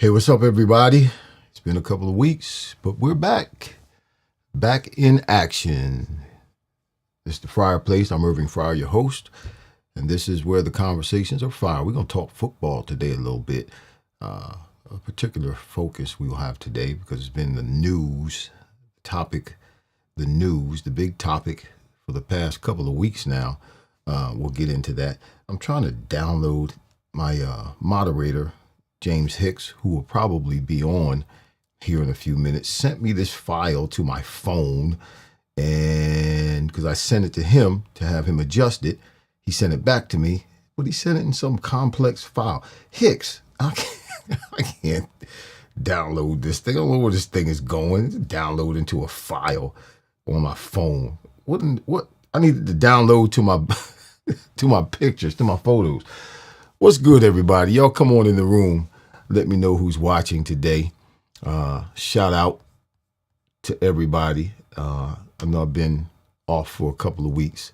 Hey, what's up, everybody? It's been a couple of weeks, but we're back. Back in action. This is the Fireplace. I'm Irving Fryar, your host, and this is where the conversations are fire. We're going to talk football today a little bit. A particular focus we will have today because it's been the news topic, the big topic for the past couple of weeks now. We'll get into that. I'm trying to download my moderator, James Hicks, who will probably be on here in a few minutes, sent me this file to my phone, and because I sent it to him to have him adjust it, he sent it back to me, but he sent it in some complex file. Hicks, I can't download this thing. I don't know where this thing is going. It's download into a file on my phone. What? I needed to download to my to my pictures, to my photos. What's good, everybody? Y'all come on in the room. Let me know who's watching today. Shout out to everybody. I know I've been off for a couple of weeks,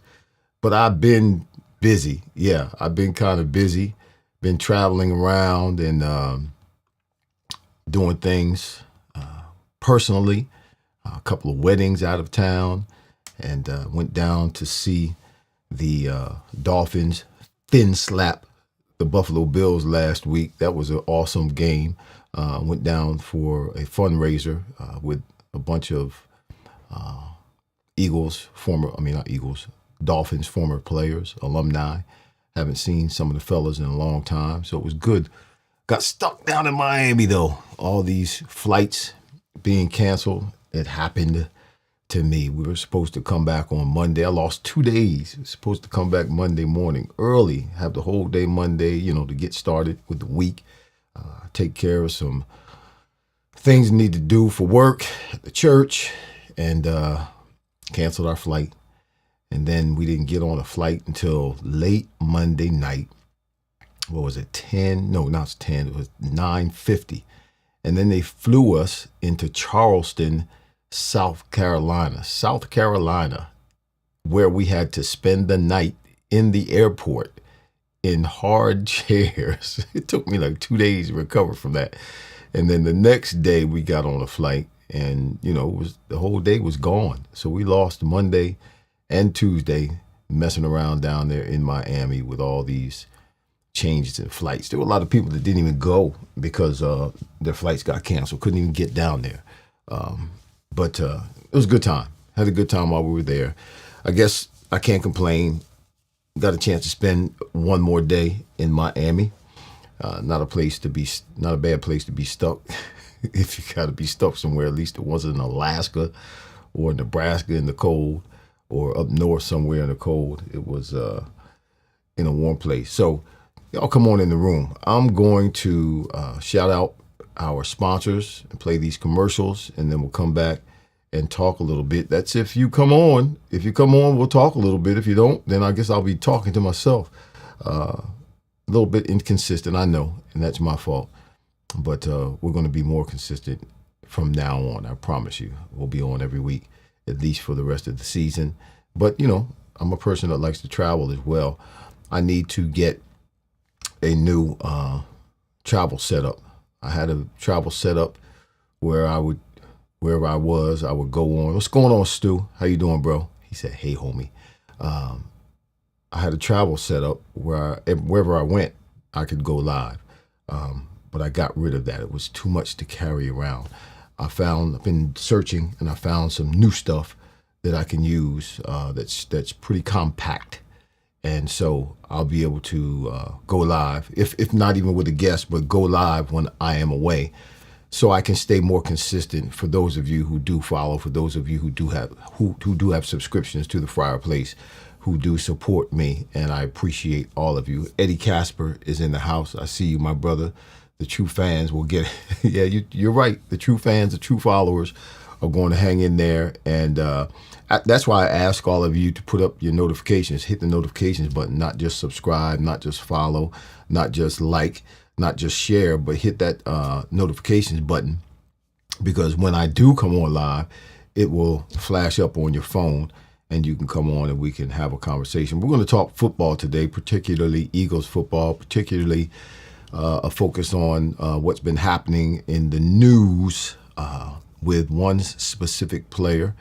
but I've been busy. Yeah, I've been kind of busy. Been traveling around and doing things personally. A couple of weddings out of town, and went down to see the Dolphins thin slap the Buffalo Bills last week. That was an awesome game. Went down for a fundraiser with a bunch of Dolphins former players, alumni. Haven't seen some of the fellas in a long time, so it was good. Got stuck down in Miami though. All these flights being canceled. It happened to me. We were supposed to come back on Monday. I lost 2 days. Supposed to come back Monday morning early, have the whole day Monday, to get started with the week. Take care of some things I need to do for work at the church, and canceled our flight. And then we didn't get on a flight until late Monday night. What was it, 10? No, not 10. It was 9:50. And then they flew us into Charleston, South Carolina, where we had to spend the night in the airport in hard chairs. It took me like 2 days to recover from that. And then the next day we got on a flight, and the whole day was gone. So we lost Monday and Tuesday messing around down there in Miami with all these changes in flights. There were a lot of people that didn't even go because their flights got canceled, couldn't even get down there. But it was a good time. Had a good time while we were there. I guess I can't complain. Got a chance to spend one more day in Miami. Not a bad place to be stuck. If you got to be stuck somewhere, at least it wasn't in Alaska or Nebraska in the cold, or up north somewhere in the cold. It was in a warm place. So y'all come on in the room. I'm going to shout out our sponsors and play these commercials, and then we'll come back and talk a little bit. That's if you come on. If you come on, we'll talk a little bit. If you don't, then I guess I'll be talking to myself. A little bit inconsistent, I know, and that's my fault. But we're going to be more consistent from now on. I promise you. We'll be on every week, at least for the rest of the season. But, I'm a person that likes to travel as well. I need to get a new travel setup. I had a travel setup where wherever I was, I would go on. What's going on, Stu? How you doing, bro? He said, hey, homie. I had a travel setup where wherever I went, I could go live. But I got rid of that. It was too much to carry around. I've been searching, and I found some new stuff that I can use that's pretty compact. And so I'll be able to go live, if not even with a guest, but go live when I am away, so I can stay more consistent. For those of you who do follow, for those of you who do have subscriptions to the Fireplace, who do support me, and I appreciate all of you. Eddie Casper is in the house. I see you, my brother. The true fans will get it. Yeah, you're right. The true fans, the true followers are going to hang in there. And that's why I ask all of you to put up your notifications, hit the notifications button, not just subscribe, not just follow, not just like, not just share, but hit that notifications button, because when I do come on live, it will flash up on your phone and you can come on and we can have a conversation. We're going to talk football today, particularly Eagles football, particularly a focus on what's been happening in the news with one specific player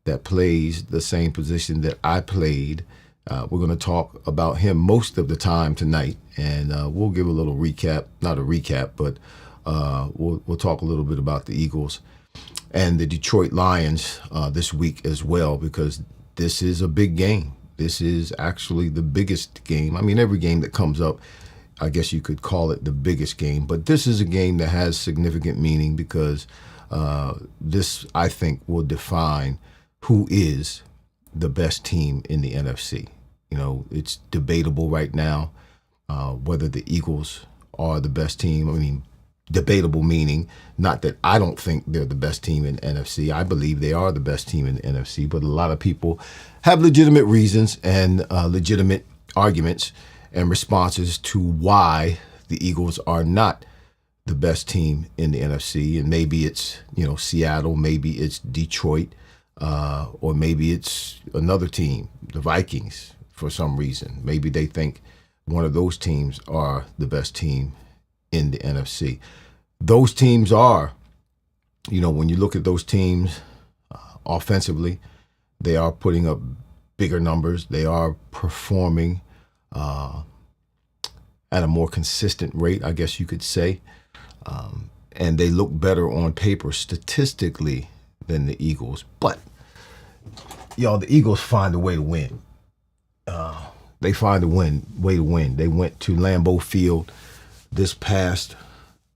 that plays the same position that I played. We're going to talk about him most of the time tonight, and we'll give a little recap, not a recap, but we'll talk a little bit about the Eagles and the Detroit Lions this week as well, because this is a big game. This is actually the biggest game. I mean, every game that comes up, I guess you could call it the biggest game, but this is a game that has significant meaning because this, I think, will define who is the best team in the NFC. You know, it's debatable right now whether the Eagles are the best team. I mean, debatable meaning not that I don't think they're the best team in the NFC. I believe they are the best team in the NFC, but a lot of people have legitimate reasons and legitimate arguments and responses to why the Eagles are not the best team in the NFC. And maybe it's, you know, Seattle, maybe it's Detroit, or maybe it's another team, the Vikings, for some reason. Maybe they think one of those teams are the best team in the NFC. Those teams are, you know, when you look at those teams offensively, they are putting up bigger numbers. They are performing at a more consistent rate, I guess you could say. And they look better on paper statistically than the Eagles. But, y'all, the Eagles find a way to win. They find a way to win. They went to Lambeau Field this past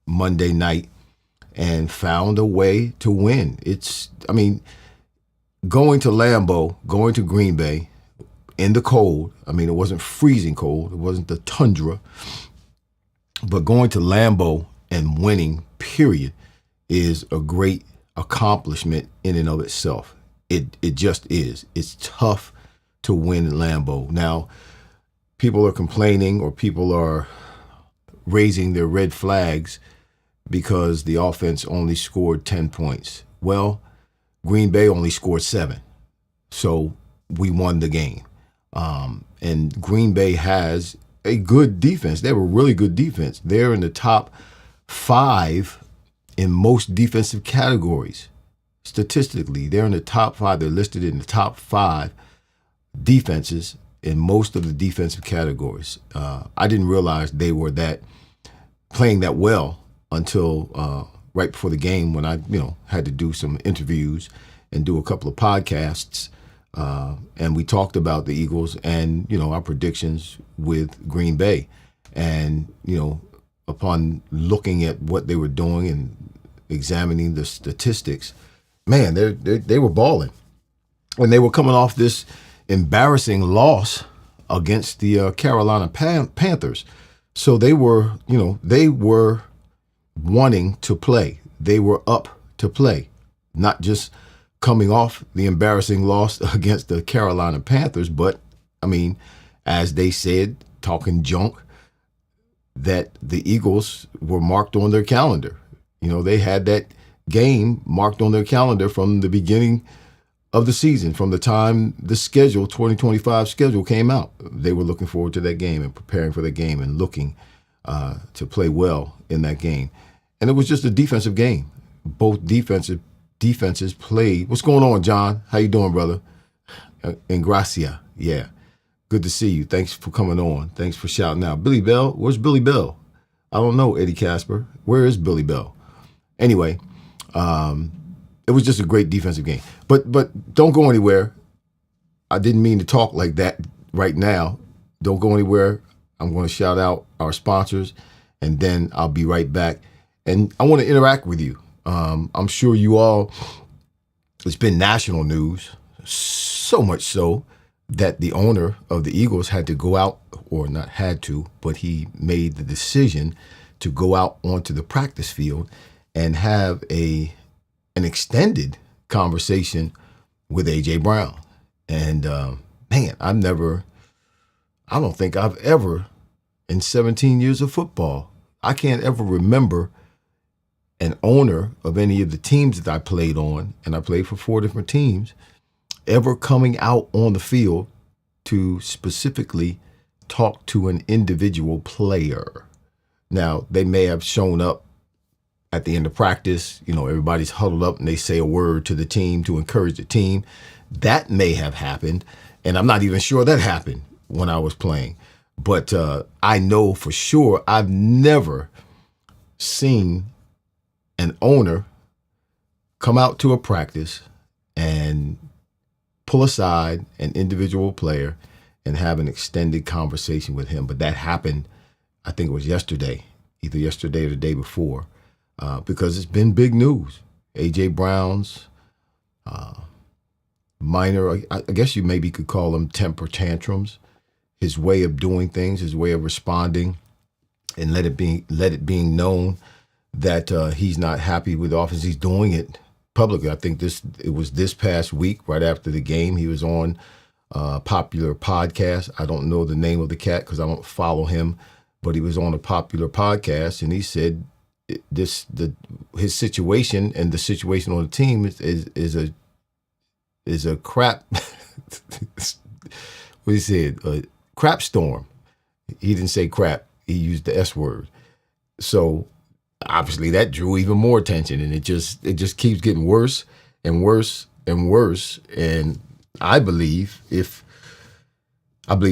Monday night and found a way to win. Going to Lambeau, going to Green Bay in the cold. I mean, it wasn't freezing cold. It wasn't the tundra. But going to Lambeau and winning, period, is a great accomplishment in and of itself. It just is. It's tough to win in Lambeau. Now, people are complaining or people are raising their red flags because the offense only scored 10 points. Well, Green Bay only scored 7. So we won the game. And Green Bay has a good defense. They have a really good defense. They're in the top 5 in most defensive categories. Statistically, they're in the top 5. They're listed in the top 5 defenses in most of the defensive categories. I didn't realize they were playing that well until right before the game when I, had to do some interviews and do a couple of podcasts. And we talked about the Eagles and, our predictions with Green Bay. And, upon looking at what they were doing and examining the statistics, man, they were balling. And they were coming off this embarrassing loss against the Carolina Panthers. So they were wanting to play. They were up to play, not just coming off the embarrassing loss against the Carolina Panthers, but, as they said, talking junk, that the Eagles were marked on their calendar. They had that game marked on their calendar from the beginning of the season, from the time the 2025 schedule came out. They were looking forward to that game and preparing for that game and looking to play well in that game. And it was just a defensive game. Both defenses played. What's going on, John? How you doing, brother? And Gracia, yeah. Good to see you. Thanks for coming on. Thanks for shouting out. Billy Bell, where's Billy Bell? I don't know, Eddie Casper. Where is Billy Bell? Anyway, it was just a great defensive game. But don't go anywhere. I didn't mean to talk like that right now. Don't go anywhere. I'm going to shout out our sponsors, and then I'll be right back. And I want to interact with you. I'm sure you all, it's been national news, so much so that the owner of the Eagles had to go out, or not had to, but he made the decision to go out onto the practice field and have an extended conversation with A.J. Brown. And man, I don't think I've ever, in 17 years of football, I can't ever remember an owner of any of the teams that I played on, and I played for 4 different teams, ever coming out on the field to specifically talk to an individual player. Now, they may have shown up at the end of practice, everybody's huddled up and they say a word to the team to encourage the team. That may have happened, and I'm not even sure that happened when I was playing. But I know for sure I've never seen an owner come out to a practice and pull aside an individual player and have an extended conversation with him. But that happened, I think it was yesterday, either yesterday or the day before, because it's been big news. A.J. Brown's minor, I guess you maybe could call them temper tantrums, his way of doing things, his way of responding, and let it being known that he's not happy with the offense. He's doing it publicly. I think it was this past week, right after the game, he was on a popular podcast. I don't know the name of the cat because I don't follow him, but he was on a popular podcast, and he said his situation and the situation on the team is a crap. What he said, a crap storm. He didn't say crap. He used the S word. So obviously that drew even more attention, and it just keeps getting worse and worse and worse. And I believe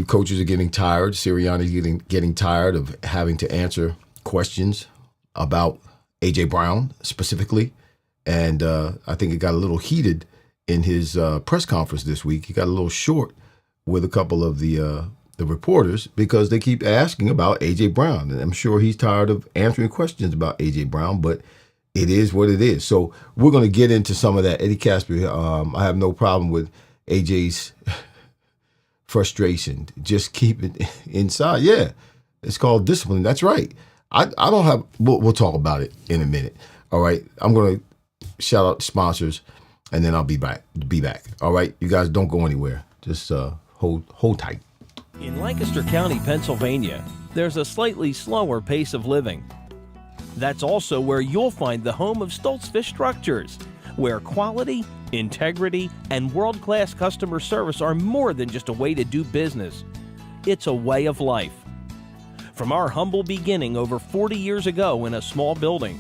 coaches are getting tired. Sirianni's getting tired of having to answer questions about A.J. Brown specifically. And I think it got a little heated in his press conference this week. He got a little short with a couple of the reporters because they keep asking about A.J. Brown. And I'm sure he's tired of answering questions about A.J. Brown, but it is what it is. So we're going to get into some of that. Eddie Casper, I have no problem with A.J.'s frustration. Just keep it inside. Yeah, it's called discipline. That's right. I don't have, we'll talk about it in a minute. All right. I'm going to shout out the sponsors, and then I'll be back. All right. You guys don't go anywhere. Just hold tight. In Lancaster County, Pennsylvania, there's a slightly slower pace of living. That's also where you'll find the home of Stoltz Fish Structures, where quality, integrity, and world-class customer service are more than just a way to do business. It's a way of life. From our humble beginning over 40 years ago in a small building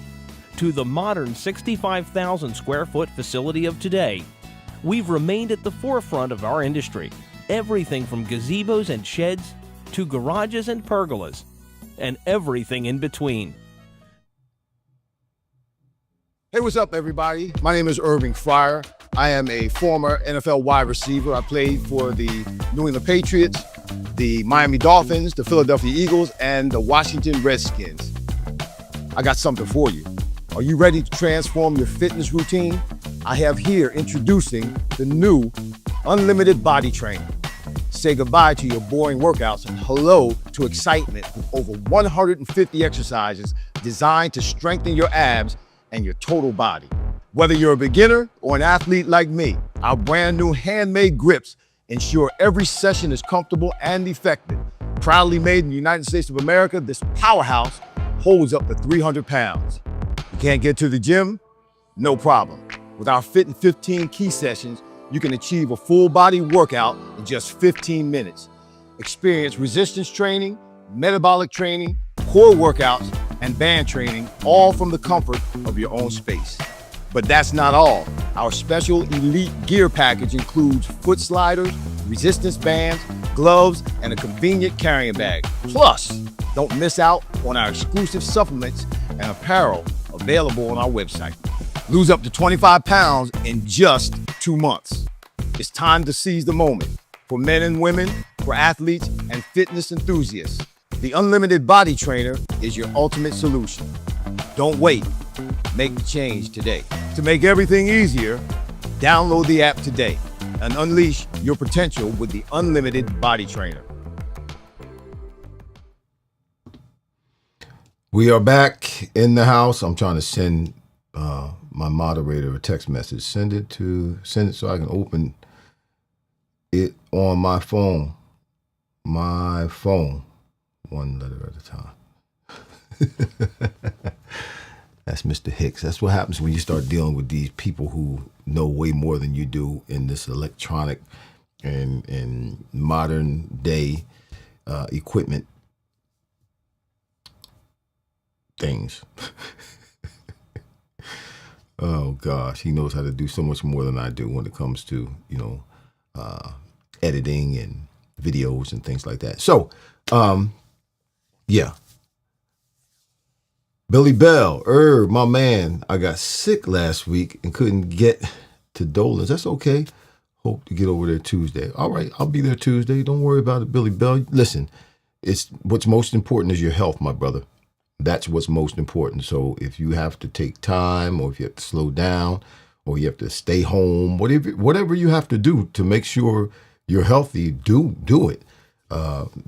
to the modern 65,000 square foot facility of today, we've remained at the forefront of our industry. Everything from gazebos and sheds to garages and pergolas, and everything in between. Hey, what's up, everybody? My name is Irving Fryar. I am a former NFL wide receiver. I played for the New England Patriots, the Miami Dolphins, the Philadelphia Eagles, and the Washington Redskins. I got something for you. Are you ready to transform your fitness routine? I have here introducing the new Unlimited Body Training. Say goodbye to your boring workouts and hello to excitement with over 150 exercises designed to strengthen your abs and your total body. Whether you're a beginner or an athlete like me, our brand new handmade grips ensure every session is comfortable and effective. Proudly made in the United States of America, this powerhouse holds up to 300 pounds. You can't get to the gym? No problem. With our Fit in 15 key sessions, you can achieve a full body workout in just 15 minutes. Experience resistance training, metabolic training, core workouts, and band training, all from the comfort of your own space. But that's not all. Our special elite gear package includes foot sliders, resistance bands, gloves, and a convenient carrying bag. Plus, don't miss out on our exclusive supplements and apparel available on our website. Lose up to 25 pounds in just 2 months. It's time to seize the moment. For men and women, for athletes and fitness enthusiasts, the Unlimited Body Trainer is your ultimate solution. Don't wait. Make the change today. To make everything easier, download the app today and unleash your potential with the Unlimited Body Trainer. We are back in the house. I'm trying to send my moderator a text message. Send it so I can open it on my phone. My phone. One letter at a time. That's Mr. Hicks. That's what happens when you start dealing with these people who know way more than you do in this electronic and modern day equipment. things. Oh gosh, he knows how to do so much more than I do when it comes to, editing and videos and things like that. So, yeah. Billy Bell, my man, I got sick last week and couldn't get to Dolan's. That's okay. Hope to get over there Tuesday. All right, I'll be there Tuesday. Don't worry about it, Billy Bell. Listen, it's what's most important is your health, my brother. That's what's most important. So if you have to take time, or if you have to slow down, or you have to stay home, whatever you have to do to make sure you're healthy, do it.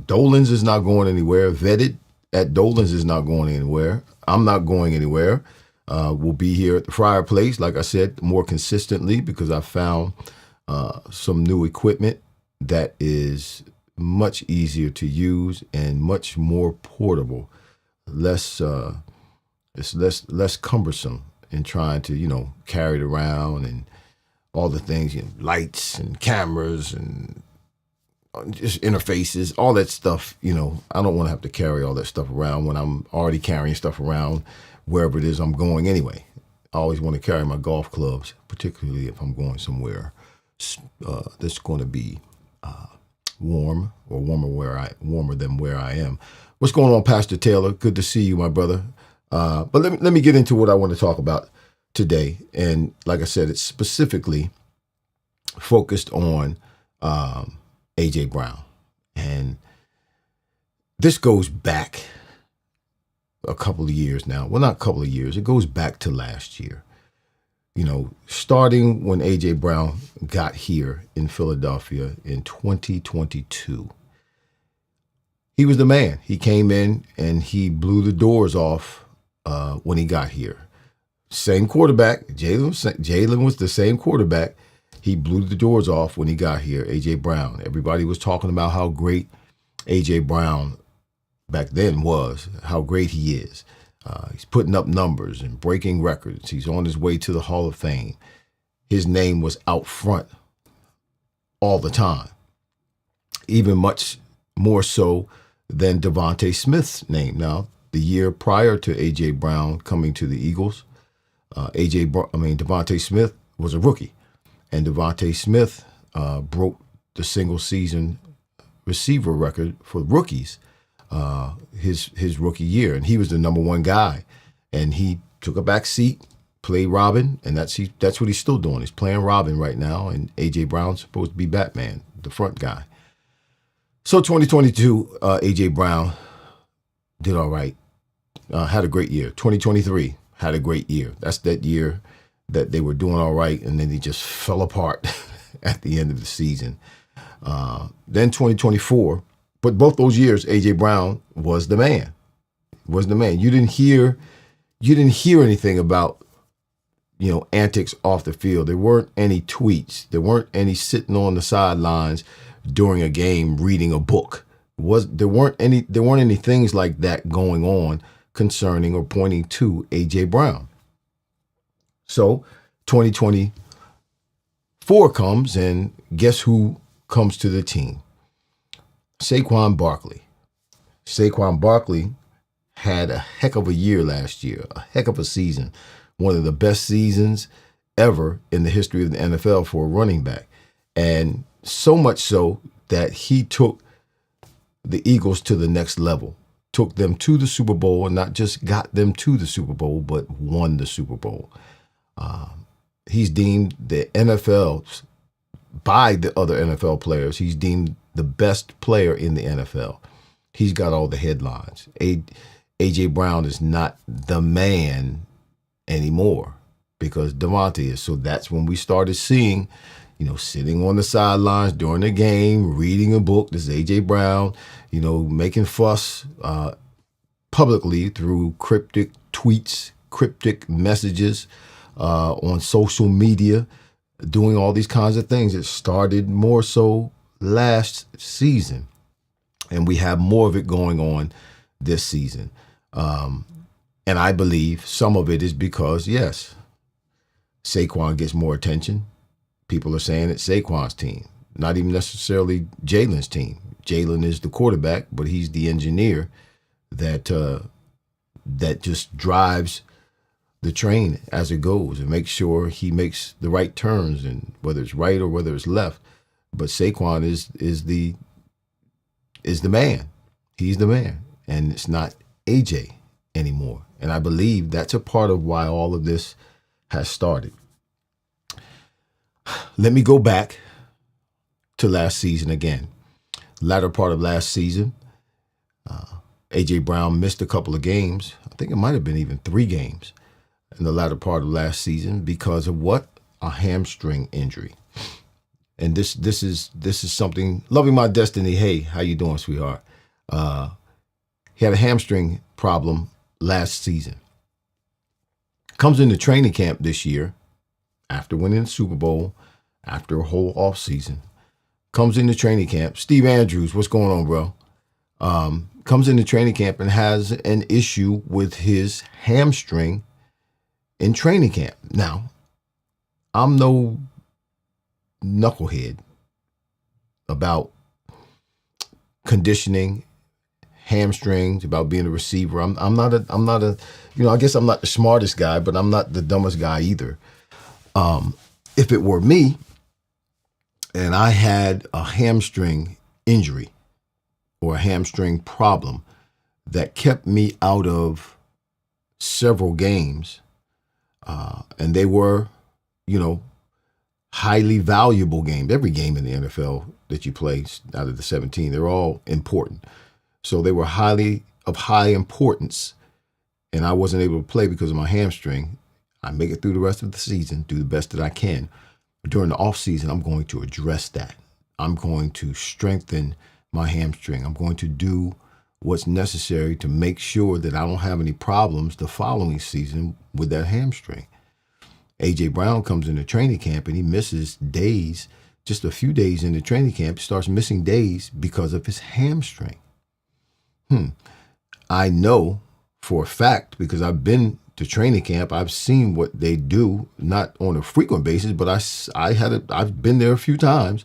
Dolan's is not going anywhere. Vetted at Dolan's is not going anywhere. I'm not going anywhere. We'll be here at the Fryer Place, like I said, more consistently, because I found some new equipment that is much easier to use and much more portable. It's less cumbersome in trying to, carry it around and all the things, lights and cameras and just interfaces, all that stuff. I don't want to have to carry all that stuff around when I'm already carrying stuff around wherever it is I'm going anyway. I always want to carry my golf clubs, particularly if I'm going somewhere that's going to be warm or warmer than where I am. What's going on, Pastor Taylor? Good to see you, my brother. But let me get into what I want to talk about today. And like I said, it's specifically focused on A.J. Brown. And this goes back a couple of years now. Well, not a couple of years. It goes back to last year. Starting when A.J. Brown got here in Philadelphia in 2022. He was the man. He came in and he blew the doors off when he got here. Same quarterback. Jalen was the same quarterback. He blew the doors off when he got here, A.J. Brown. Everybody was talking about how great A.J. Brown back then was, how great he is. He's putting up numbers and breaking records. He's on his way to the Hall of Fame. His name was out front all the time, even much more so than Devontae Smith's name. Now, the year prior to A.J. Brown coming to the Eagles, Devontae Smith was a rookie, and Devontae Smith broke the single season receiver record for rookies his rookie year, and he was the number one guy, and he took a back seat, played Robin, and that's what he's still doing. He's playing Robin right now, and A.J. Brown's supposed to be Batman, the front guy. So 2022, A.J. Brown did all right, had a great year. 2023 had a great year. That's that year that they were doing all right, and then he just fell apart at the end of the season. Then 2024, but both those years, A.J. Brown was the man. You didn't hear anything about, antics off the field. There weren't any tweets. There weren't any sitting on the sidelines during a game reading a book. There weren't any things like that going on concerning or pointing to A.J. Brown. So 2024 comes, and guess who comes to the team? Saquon Barkley. Saquon Barkley had a heck of a year last year, a heck of a season, one of the best seasons ever in the history of the NFL for a running back. And so much so that he took the Eagles to the next level, took them to the Super Bowl, and not just got them to the Super Bowl, but won the Super Bowl. He's deemed the NFL, by the other NFL players, he's deemed the best player in the NFL. He's got all the headlines. A.J. Brown is not the man anymore because Devontae is. So that's when we started seeing, sitting on the sidelines during the game, reading a book. This is A.J. Brown, making fuss publicly through cryptic tweets, cryptic messages on social media, doing all these kinds of things. It started more so last season, and we have more of it going on this season. And I believe some of it is because, yes, Saquon gets more attention. People are saying it's Saquon's team, not even necessarily Jalen's team. Jalen is the quarterback, but he's the engineer that that just drives the train as it goes and makes sure he makes the right turns, and whether it's right or whether it's left. But Saquon is the man. He's the man, and it's not AJ anymore. And I believe that's a part of why all of this has started. Let me go back to last season again. Latter part of last season, AJ Brown missed a couple of games. I think it might have been even 3 games in the latter part of last season because of what? A hamstring injury. And this is something. Loving my destiny. Hey, how you doing, sweetheart? He had a hamstring problem last season. Comes into training camp this year after winning the Super Bowl, after a whole off season. Comes into training camp. Steve Andrews, what's going on, bro? Comes into training camp and has an issue with his hamstring in training camp. Now, I'm no knucklehead about conditioning, hamstrings, about being a receiver. I'm not a, I guess I'm not the smartest guy, but I'm not the dumbest guy either. If it were me and I had a hamstring injury or a hamstring problem that kept me out of several games, and they were, highly valuable games. Every game in the NFL that you play out of the 17, they're all important. So they were of high importance, and I wasn't able to play because of my hamstring. I make it through the rest of the season, do the best that I can. During the off season, I'm going to address that. I'm going to strengthen my hamstring. I'm going to do what's necessary to make sure that I don't have any problems the following season with that hamstring. AJ Brown comes into training camp and he misses days, just a few days into training camp, starts missing days because of his hamstring. I know for a fact, because I've been to training camp, I've seen what they do, not on a frequent basis, but I've been there a few times.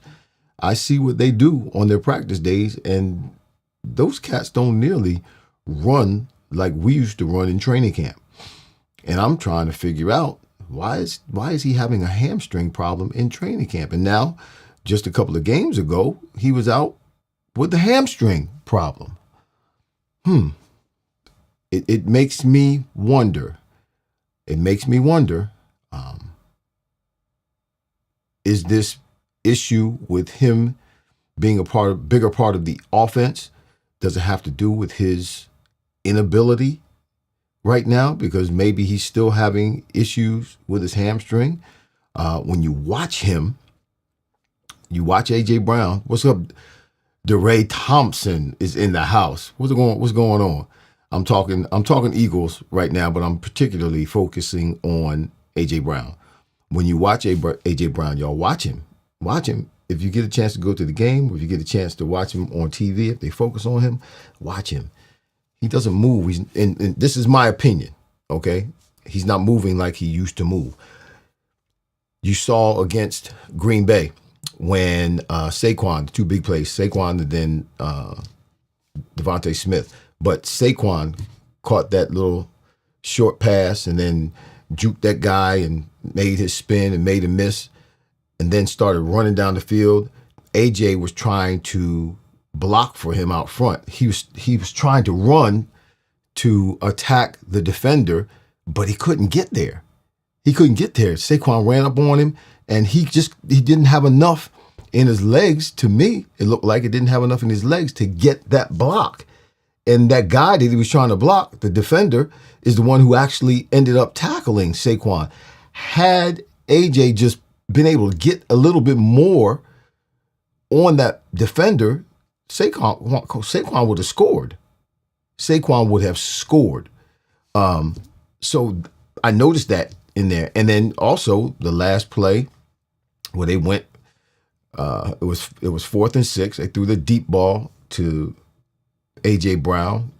I see what they do on their practice days, and those cats don't nearly run like we used to run in training camp. And I'm trying to figure out why is he having a hamstring problem in training camp? And now, just a couple of games ago, he was out with the hamstring problem. It makes me wonder. It makes me wonder, is this issue with him being a bigger part of the offense, does it have to do with his inability right now? Because maybe he's still having issues with his hamstring. When you watch him, you watch AJ Brown. What's up? DeRay Thompson is in the house. What's going on? I'm talking Eagles right now, but I'm particularly focusing on AJ Brown. When you watch AJ Brown, y'all watch him. Watch him. If you get a chance to go to the game, or if you get a chance to watch him on TV, if they focus on him, watch him. He doesn't move. And this is my opinion, okay? He's not moving like he used to move. You saw against Green Bay when Saquon, the 2 big plays, Saquon and then Devontae Smith. But Saquon caught that little short pass and then juked that guy and made his spin and made a miss and then started running down the field. AJ was trying to block for him out front. He was trying to run to attack the defender, but he couldn't get there. Saquon ran up on him, and he didn't have enough in his legs. To me, it looked like it didn't have enough in his legs to get that block. And that guy that he was trying to block, the defender, is the one who actually ended up tackling Saquon. Had AJ just been able to get a little bit more on that defender, Saquon would have scored. Saquon would have scored. So I noticed that in there. And then also the last play where they went, it was 4th and 6. They threw the deep ball to AJ Brown.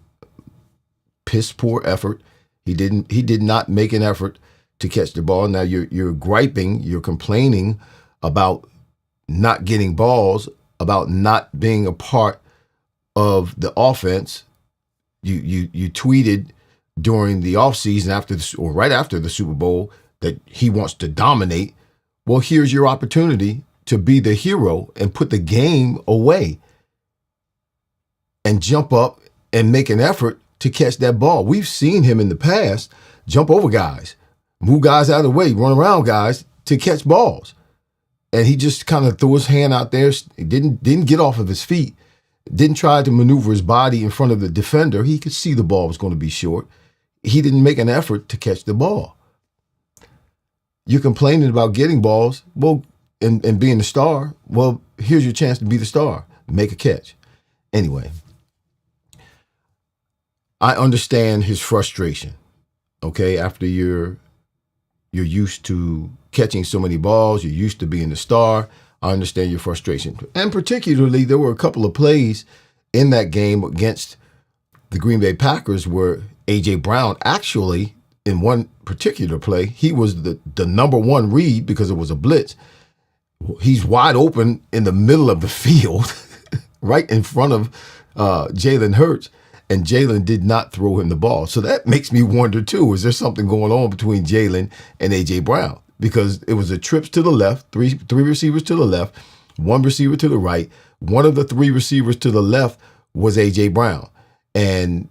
Piss poor effort. He did not make an effort to catch the ball. Now you're griping, you're complaining about not getting balls, about not being a part of the offense. You tweeted during the offseason after or right after the Super Bowl that he wants to dominate. Well, here's your opportunity to be the hero and put the game away and jump up and make an effort to catch that ball. We've seen him in the past jump over guys, move guys out of the way, run around guys to catch balls. And he just kind of threw his hand out there, didn't get off of his feet, didn't try to maneuver his body in front of the defender. He could see the ball was going to be short. He didn't make an effort to catch the ball. You're complaining about getting balls, well, and being the star. Well, here's your chance to be the star. Make a catch. Anyway, I understand his frustration. Okay, after you're used to catching so many balls, you're used to being the star. I understand your frustration. And particularly, there were a couple of plays in that game against the Green Bay Packers where A.J. Brown actually, in one particular play, he was the number one read because it was a blitz. He's wide open in the middle of the field, right in front of Jalen Hurts, and Jalen did not throw him the ball. So that makes me wonder, too, is there something going on between Jalen and A.J. Brown? Because it was a trips to the left, three receivers to the left, one receiver to the right. One of the three receivers to the left was A.J. Brown. And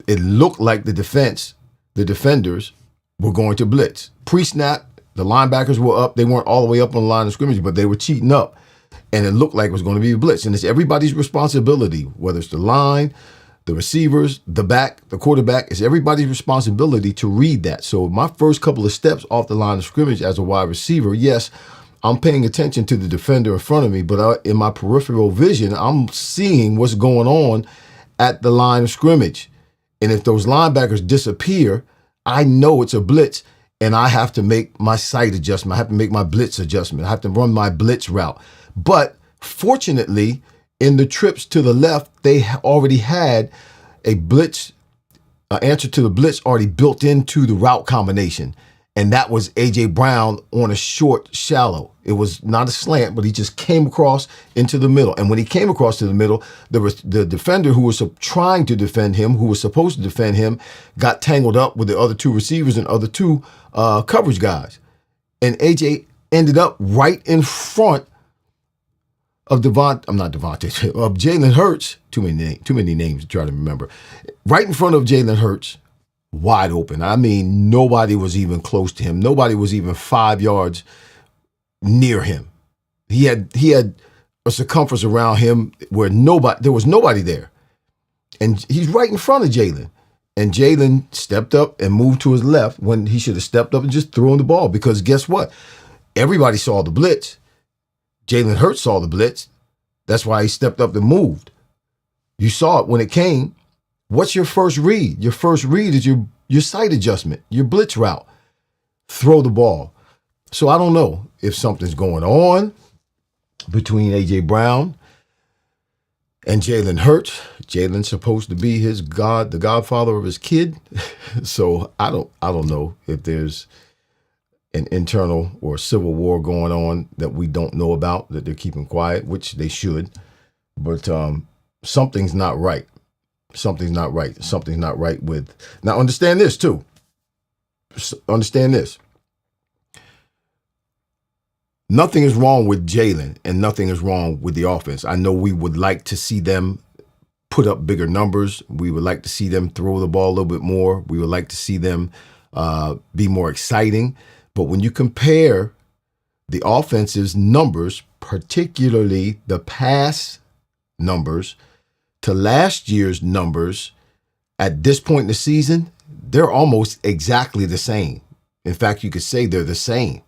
it looked like the defenders were going to blitz. Pre-snap, the linebackers were up. They weren't all the way up on the line of scrimmage, but they were cheating up. And it looked like it was going to be a blitz. And it's everybody's responsibility, whether it's the line, the receivers, the back, the quarterback. It's everybody's responsibility to read that. So my first couple of steps off the line of scrimmage as a wide receiver, yes, I'm paying attention to the defender in front of me, but in my peripheral vision, I'm seeing what's going on at the line of scrimmage. And if those linebackers disappear, I know it's a blitz, and I have to make my sight adjustment. I have to make my blitz adjustment. I have to run my blitz route. But fortunately, in the trips to the left, they already had a blitz, answer to the blitz already built into the route combination. And that was A.J. Brown on a short, shallow. It was not a slant, but he just came across into the middle. And when he came across to the middle, the defender who was trying to defend him, who was supposed to defend him, got tangled up with the other two receivers and other two coverage guys. And A.J. ended up right in front of Jalen Hurts. Too many names to try to remember. Right in front of Jalen Hurts, wide open. I mean, nobody was even close to him. Nobody was even 5 yards near him. He had a circumference around him where there was nobody there. And he's right in front of Jalen. And Jalen stepped up and moved to his left when he should have stepped up and just threw him the ball. Because guess what? Everybody saw the blitz. Jalen Hurts saw the blitz. That's why he stepped up and moved. You saw it when it came. What's your first read? Your first read is your sight adjustment, your blitz route. Throw the ball. So I don't know if something's going on between A.J. Brown and Jalen Hurts. Jalen's supposed to be the godfather of his kid. So I don't know if there's an internal or civil war going on that we don't know about, that they're keeping quiet, which they should. But something's not right. Something's not right. Something's not right with... Now, understand this, too. Understand this. Nothing is wrong with Jalen, and nothing is wrong with the offense. I know we would like to see them put up bigger numbers. We would like to see them throw the ball a little bit more. We would like to see them be more exciting. But when you compare the offense's numbers, particularly the pass numbers, to last year's numbers at this point in the season, they're almost exactly the same. In fact, you could say they're the same.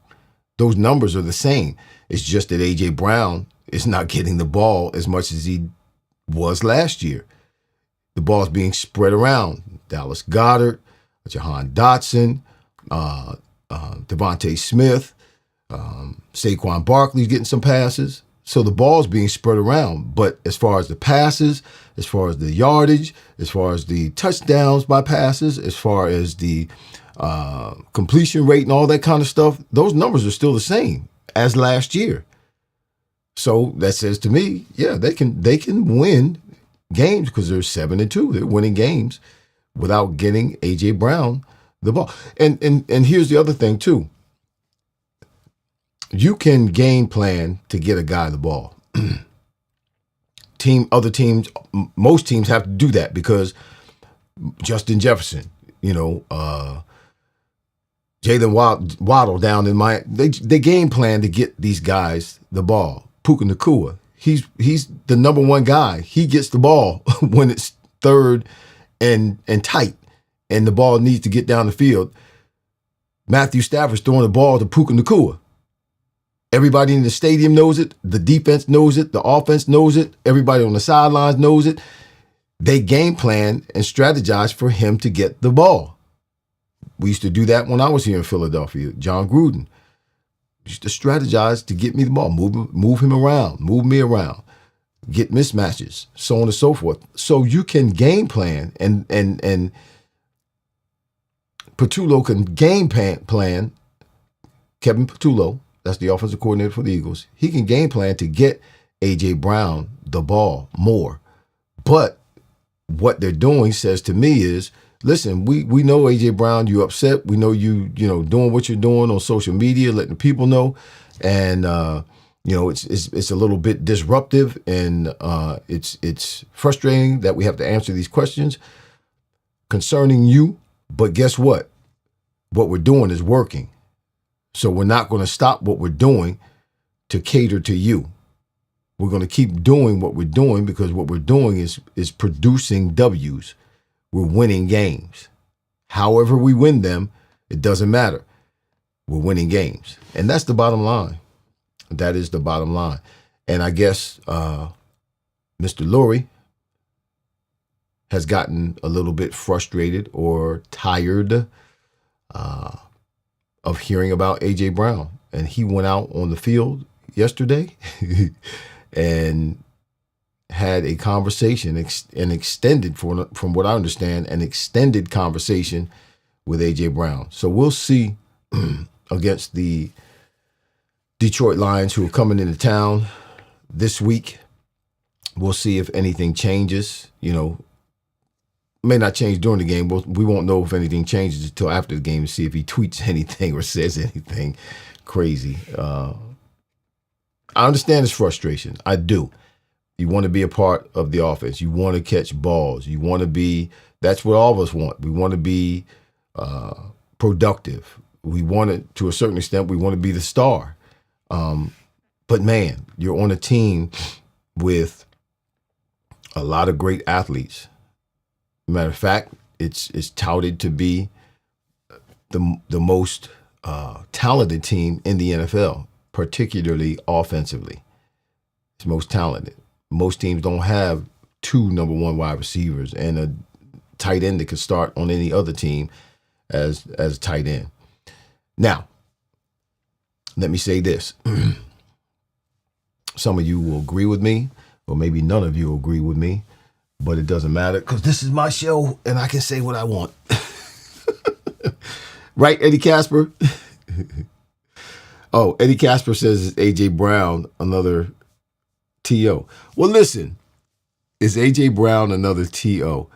Those numbers are the same. It's just that A.J. Brown is not getting the ball as much as he was last year. The ball's being spread around. Dallas Goedert, Jahan Dotson, Devontae Smith, Saquon Barkley's getting some passes. So the ball's being spread around. But as far as the passes, as far as the yardage, as far as the touchdowns by passes, as far as the completion rate and all that kind of stuff, those numbers are still the same as last year. So that says to me, yeah, they can win games because they're 7-2. They're winning games without getting A.J. Brown the ball. And here's the other thing, too. You can game plan to get a guy the ball. Other teams, most teams have to do that because Justin Jefferson, Jalen Waddle down in they game plan to get these guys the ball. Puka Nacua, he's the number one guy. He gets the ball when it's third and tight, and the ball needs to get down the field. Matthew Stafford's throwing the ball to Puka Nacua. Everybody in the stadium knows it. The defense knows it. The offense knows it. Everybody on the sidelines knows it. They game plan and strategize for him to get the ball. We used to do that when I was here in Philadelphia. John Gruden used to strategize to get me the ball, move him around, move me around, get mismatches, so on and so forth. So you can game plan, and Patullo can game plan. Kevin Patullo, that's the offensive coordinator for the Eagles. He can game plan to get A.J. Brown the ball more. But what they're doing says to me is, listen, we know A.J. Brown, you upset. We know you doing what you're doing on social media, letting people know. And, it's a little bit disruptive, and it's frustrating that we have to answer these questions concerning you. But guess what? What we're doing is working. So we're not going to stop what we're doing to cater to you. We're going to keep doing what we're doing because what we're doing is producing W's. We're winning games. However we win them, it doesn't matter. We're winning games. And that's the bottom line. That is the bottom line. And I guess Mr. Lurie has gotten a little bit frustrated or tired of hearing about A.J. Brown. And he went out on the field yesterday and had a conversation, an extended, from what I understand, an extended conversation with A.J. Brown. So we'll see against the Detroit Lions, who are coming into town this week. We'll see if anything changes. May not change during the game. We won't know if anything changes until after the game to see if he tweets anything or says anything crazy. I understand his frustration. I do. You want to be a part of the offense. You want to catch balls. You want to be, that's what all of us want. We want to be productive. We want it, to a certain extent, we want to be the star. But man, you're on a team with a lot of great athletes. Matter of fact, it's touted to be the most talented team in the NFL, particularly offensively. It's most talented. Most teams don't have two number one wide receivers and a tight end that could start on any other team as a tight end. Now, let me say this. Some of you will agree with me, or maybe none of you will agree with me, but it doesn't matter because this is my show and I can say what I want. Right, Eddie Casper? Oh, Eddie Casper says it's A.J. Brown, another T.O. Well, listen, is A.J. Brown another T.O.?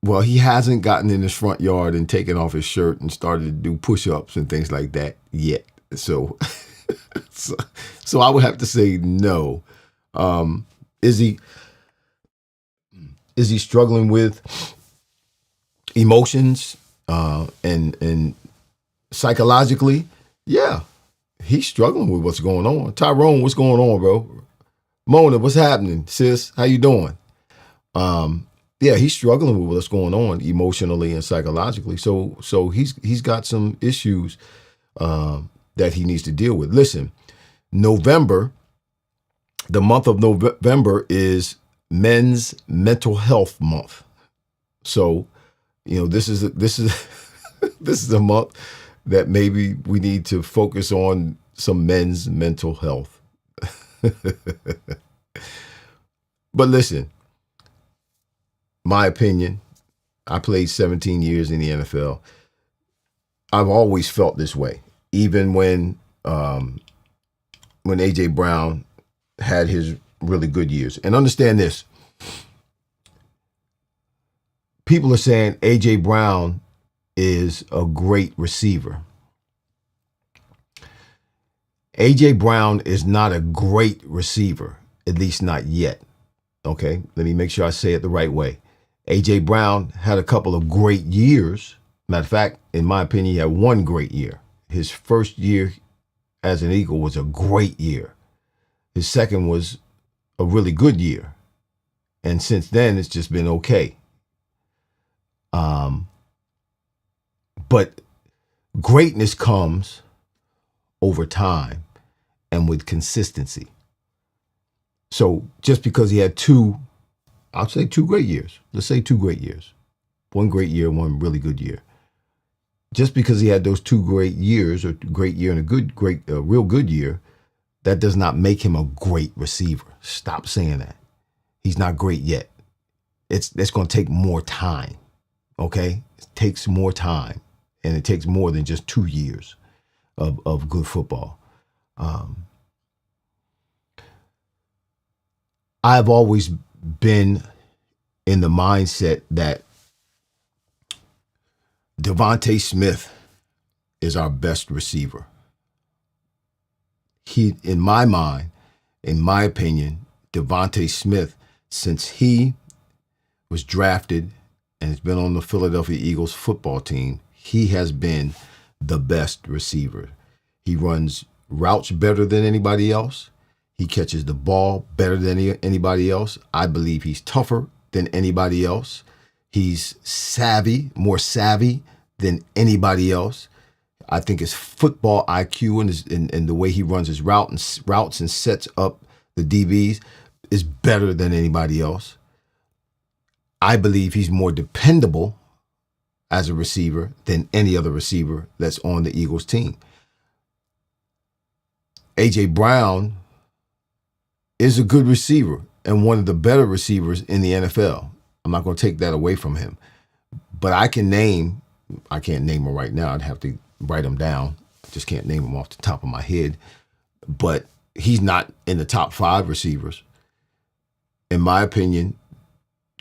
Well, he hasn't gotten in his front yard and taken off his shirt and started to do push-ups and things like that yet. So I would have to say no. Is he struggling with emotions and psychologically? Yeah, he's struggling with what's going on. Tyrone, what's going on, bro? Mona, what's happening? Sis, how you doing? Yeah, he's struggling with what's going on emotionally and psychologically. So he's got some issues that he needs to deal with. Listen, November, the month of November is Men's Mental Health Month. So, this is this is a month that maybe we need to focus on some men's mental health. But listen, my opinion, I played 17 years in the NFL. I've always felt this way, even when A.J. Brown had his really good years. And understand this, people are saying A.J. Brown is a great receiver. A.J. Brown is not a great receiver, at least not yet. Okay, let me make sure I say it the right way. A.J. Brown had a couple of great years. Matter of fact, in my opinion, he had one great year. His first year as an Eagle was a great year. His second was a really good year. And since then, it's just been okay. But greatness comes over time and with consistency. So just because he had I'll say two great years. Let's say 2 great years. One great year, one really good year. Just because he had those 2 great years, or great year and a real good year, that does not make him a great receiver. Stop saying that. He's not great yet. It's going to take more time. Okay? It takes more time. And it takes more than just 2 years of good football. I've always been in the mindset that Devontae Smith is our best receiver. He, in my mind, in my opinion, Devontae Smith, since he was drafted and has been on the Philadelphia Eagles football team, he has been the best receiver. He runs routes better than anybody else. He catches the ball better than anybody else. I believe he's tougher than anybody else. He's more savvy than anybody else. I think his football IQ and the way he runs his routes and sets up the DBs is better than anybody else. I believe he's more dependable as a receiver than any other receiver that's on the Eagles team. A.J. Brown is a good receiver and one of the better receivers in the NFL. I'm not going to take that away from him. But I can't name him right now. I'd have to write him down. I just can't name him off the top of my head. But he's not in the top 5 receivers. In my opinion,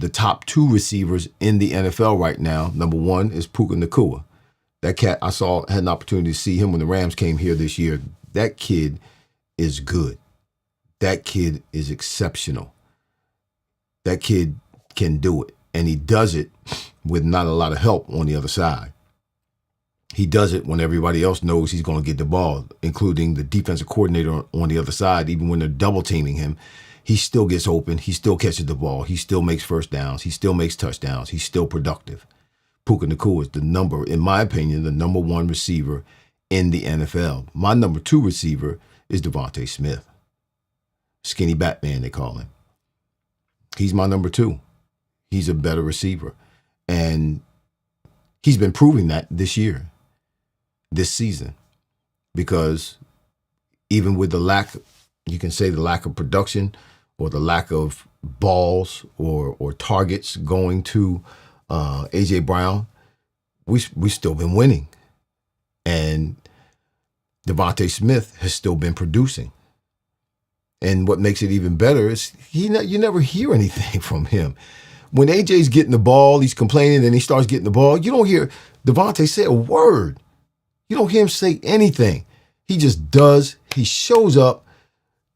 the top 2 receivers in the NFL right now, number 1 is Puka Nacua. That cat, had an opportunity to see him when the Rams came here this year. That kid is good. That kid is exceptional. That kid can do it. And he does it with not a lot of help on the other side. He does it when everybody else knows he's going to get the ball, including the defensive coordinator on the other side. Even when they're double teaming him, he still gets open. He still catches the ball. He still makes first downs. He still makes touchdowns. He's still productive. Puka Nacua is in my opinion, the number 1 receiver in the NFL. My number 2 receiver is Devontae Smith. Skinny Batman, they call him. He's my number 2. He's a better receiver. And he's been proving that this year, this season. Because even with the lack of production or the lack of balls or targets going to A.J. Brown, we still been winning. And Devontae Smith has still been producing. And what makes it even better is you never hear anything from him. When AJ's getting the ball, he's complaining, and he starts getting the ball, you don't hear Devontae say a word. You don't hear him say anything. He shows up,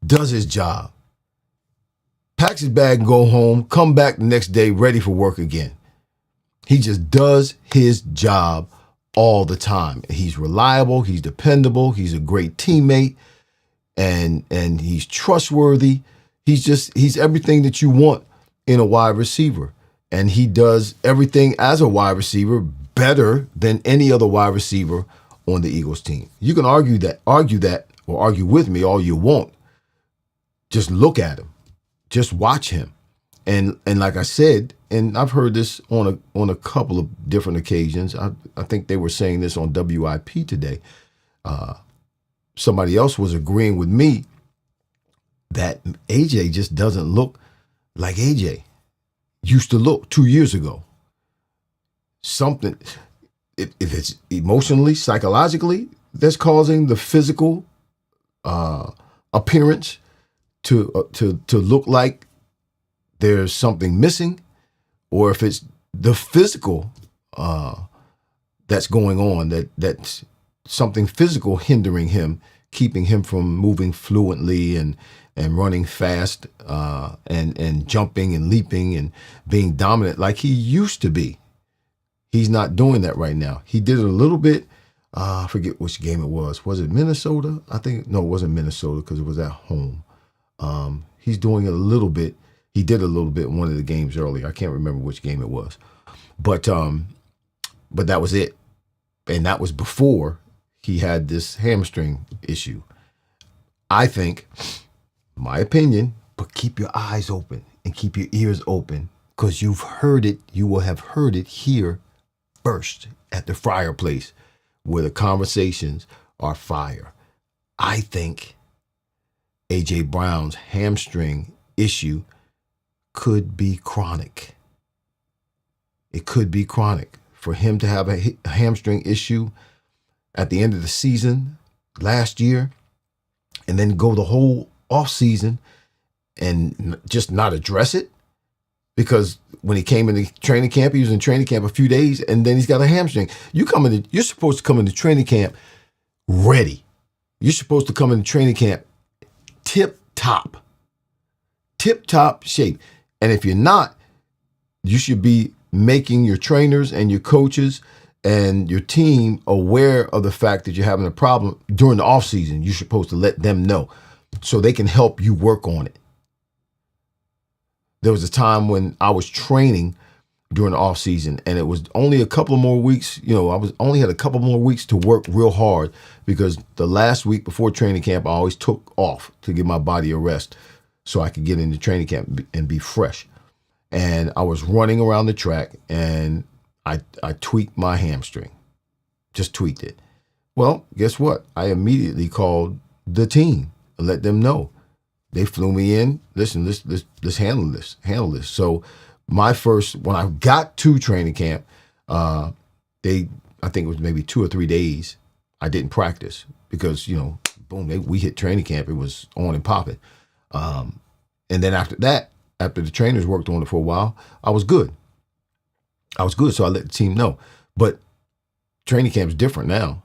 does his job, packs his bag and go home, come back the next day ready for work again. He just does his job all the time. He's reliable, he's dependable, he's a great teammate, and he's trustworthy. He's everything that you want in a wide receiver. And he does everything as a wide receiver better than any other wide receiver on the Eagles team. You can argue with me all you want. Just look at him. Just watch him. And like I said, and I've heard this on a couple of different occasions. I think they were saying this on WIP today. Somebody else was agreeing with me that AJ just doesn't look like AJ used to look 2 years ago. Something, if it's emotionally, psychologically, that's causing the physical appearance to look like there's something missing, or if it's the physical that's going on, that's something physical hindering him, keeping him from moving fluently and running fast and jumping and leaping and being dominant like he used to be. He's not doing that right now. He did it a little bit. I forget which game it was. Was it Minnesota? I think, no, it wasn't Minnesota because it was at home. He's doing it a little bit. He did a little bit in one of the games earlier. I can't remember which game it was. But that was it. And that was before he had this hamstring issue. I think, my opinion, but keep your eyes open and keep your ears open because you've heard it. You will have heard it here first at the Fryar place where the conversations are fire. I think A.J. Brown's hamstring issue could be chronic. It could be chronic. For him to have a hamstring issue at the end of the season last year and then go the whole off season and just not address it, because when he came into training camp, he was in training camp a few days and then he's got a hamstring. You're supposed to come into training camp ready. You're supposed to come into training camp tip top shape. And if you're not, you should be making your trainers and your coaches and your team aware of the fact that you're having a problem during the off season. You're supposed to let them know so they can help you work on it. There was a time when I was training during the off season and it was only a couple of more weeks. I only had a couple more weeks to work real hard because the last week before training camp, I always took off to give my body a rest so I could get into training camp and be fresh. And I was running around the track and I tweaked my hamstring, just tweaked it. Well, guess what? I immediately called the team and let them know. They flew me in. Listen, let's handle this. So when I got to training camp, I think it was maybe 2 or 3 days, I didn't practice because, boom, we hit training camp. It was on and popping. And then after that, after the trainers worked on it for a while, I was good. So I let the team know. But training camp is different now.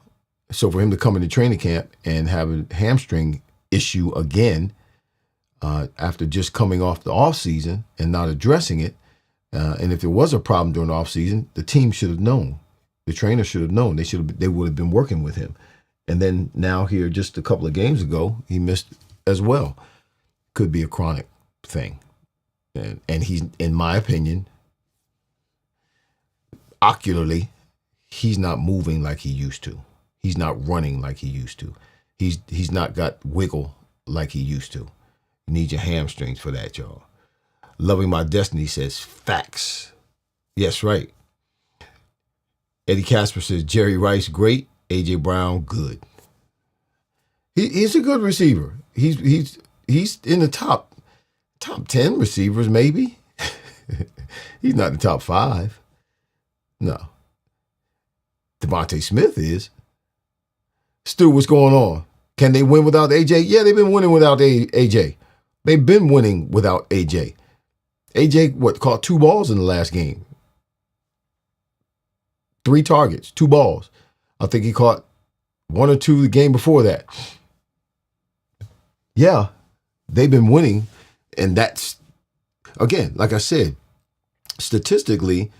So for him to come into training camp and have a hamstring issue again, after just coming off the off season and not addressing it, and if there was a problem during the off season, the team should have known. The trainer should have known. They would have been working with him. And then now here, just a couple of games ago, he missed as well. Could be a chronic thing. And he's, in my opinion, ocularly, he's not moving like he used to. He's not running like he used to. He's not got wiggle like he used to. You need your hamstrings for that, y'all. Loving My Destiny says, facts. Yes, right. Eddie Casper says, Jerry Rice, great. A.J. Brown, good. He's a good receiver. He's in the top 10 receivers, maybe. He's not in the top 5. No. Devontae Smith is. Stu, what's going on? Can they win without AJ? Yeah, they've been winning without AJ. They've been winning without AJ. AJ, caught 2 balls in the last game? 3 targets, 2 balls. I think he caught 1 or 2 the game before that. Yeah, they've been winning. And that's, again, like I said, statistically,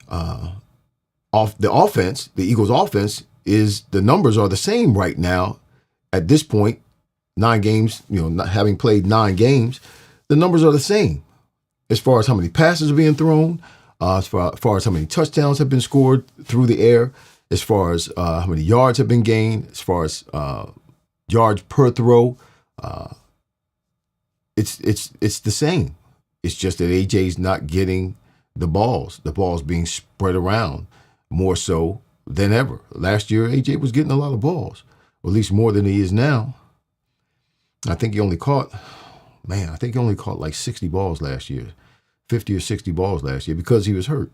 off the offense, the Eagles' offense the numbers are the same right now. At this point, 9 games, not having played 9 games, the numbers are the same as far as how many passes are being thrown, as far as how many touchdowns have been scored through the air, as far as how many yards have been gained, as far as yards per throw. It's the same. It's just that AJ's not getting the balls. The balls being spread around more so than ever. Last year, AJ was getting a lot of balls, or at least more than he is now. I think he only caught like 60 balls last year, 50 or 60 balls last year because he was hurt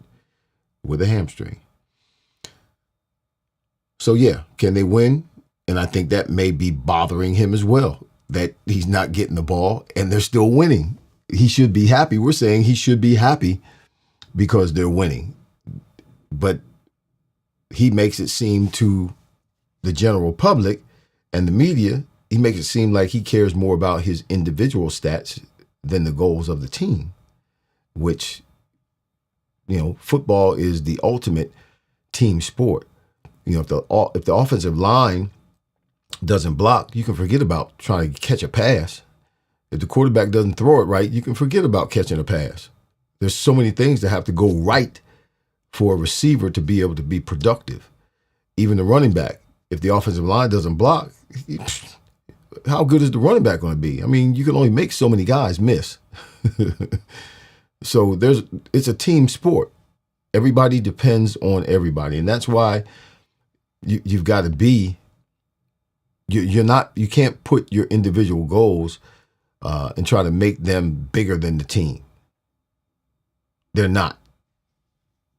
with a hamstring. So yeah, can they win? And I think that may be bothering him as well, that he's not getting the ball and they're still winning. He should be happy. We're saying he should be happy because they're winning. But he makes it seem to the general public and the media, he makes it seem like he cares more about his individual stats than the goals of the team, which, football is the ultimate team sport. If the offensive line doesn't block, you can forget about trying to catch a pass. If the quarterback doesn't throw it right, you can forget about catching a pass. There's so many things that have to go right for a receiver to be able to be productive. Even the running back, if the offensive line doesn't block, how good is the running back going to be? I mean, you can only make so many guys miss. So it's a team sport. Everybody depends on everybody. And that's why you've got to be, you can't put your individual goals and try to make them bigger than the team. They're not.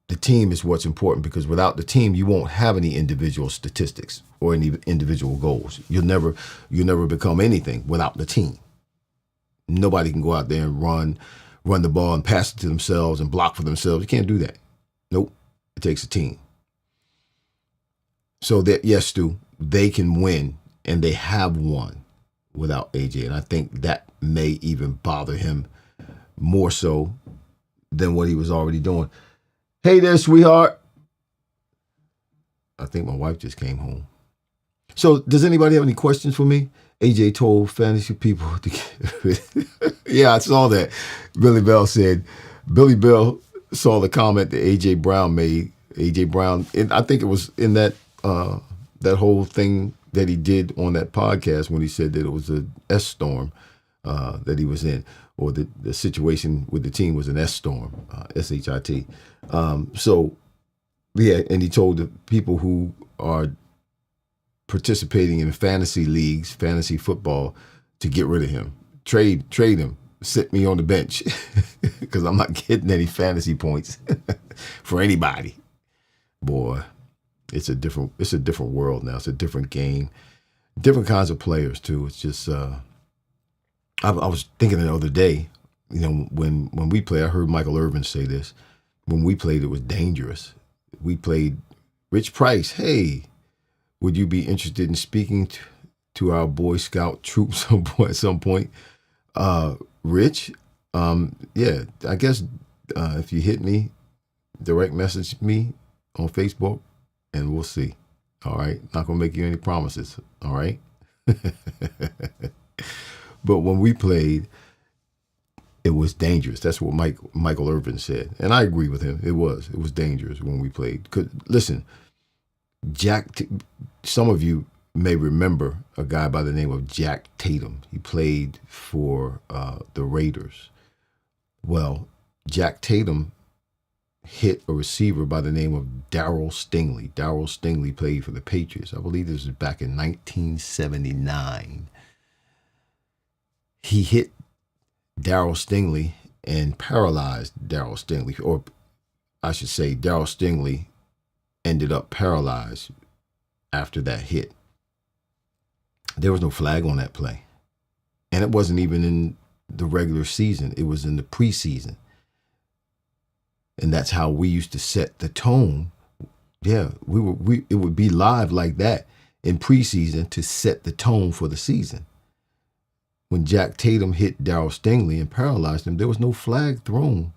The team is what's important, because without the team, you won't have any individual statistics or any individual goals. You'll never become anything without the team. Nobody can go out there and run the ball and pass it to themselves and block for themselves. You can't do that. Nope. It takes a team. So that, yes, Stu, they can win, and they have won without AJ. And I think that may even bother him more so than what he was already doing. Hey there, sweetheart. I think my wife just came home. So does anybody have any questions for me? AJ told fantasy people to get Yeah, I saw that. Billy Bell saw the comment that AJ Brown made. AJ Brown, and I think it was in that that whole thing that he did on that podcast when he said that it was a S storm that he was in, or the situation with the team was an S storm, SHIT. So, yeah, and he told the people who are participating in fantasy leagues, fantasy football, to get rid of him, trade him, sit me on the bench, because I'm not getting any fantasy points for anybody. Boy, it's a different world now. It's a different game, different kinds of players too. It's just I was thinking the other day, when we play, I heard Michael Irvin say this. When we played, it was dangerous. We played Rich Price. Hey, would you be interested in speaking to our Boy Scout troop at some point? Rich, yeah, I guess if you hit me, direct message me on Facebook, and we'll see. All right, not gonna make you any promises. All right. But when we played, it was dangerous. That's what Michael Irvin said, and I agree with him. It was dangerous when we played. Listen, some of you may remember a guy by the name of Jack Tatum. He played for the Raiders. Well, Jack Tatum hit a receiver by the name of Darryl Stingley. Darryl Stingley played for the Patriots. I believe this was back in 1979. He hit Darryl Stingley and paralyzed Darryl Stingley, or I should say Darryl Stingley ended up paralyzed after that hit. There was no flag on that play. And it wasn't even in the regular season. It was in the preseason. And that's how we used to set the tone. Yeah, it would be live like that in preseason to set the tone for the season. When Jack Tatum hit Darryl Stingley and paralyzed him, there was no flag thrown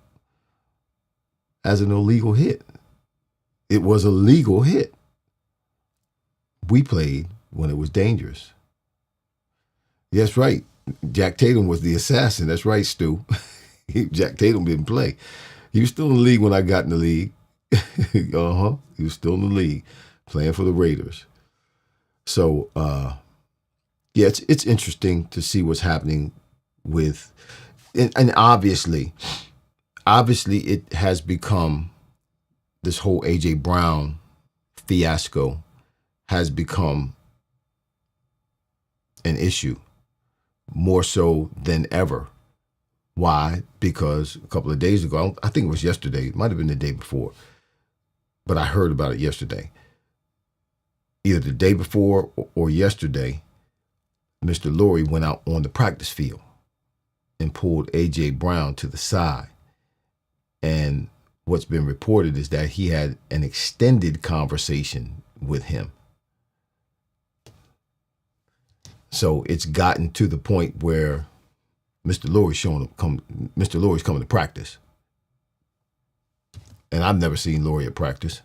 as an illegal hit. It was a legal hit. We played when it was dangerous. That's right. Jack Tatum was the assassin. That's right, Stu. Jack Tatum didn't play. He was still in the league when I got in the league. He was still in the league playing for the Raiders. So, yeah, it's interesting to see what's happening with, and obviously it has become, this whole AJ Brown fiasco has become an issue more so than ever. Why? Because a couple of days ago, I think it was yesterday, it might have been the day before, but I heard about it yesterday. Either the day before or yesterday, Mr. Lurie went out on the practice field and pulled A.J. Brown to the side and what's been reported is that he had an extended conversation with him. So it's gotten to the point where Mr. Lurie's Mr. Lurie's coming to practice. And I've never seen Lurie at practice.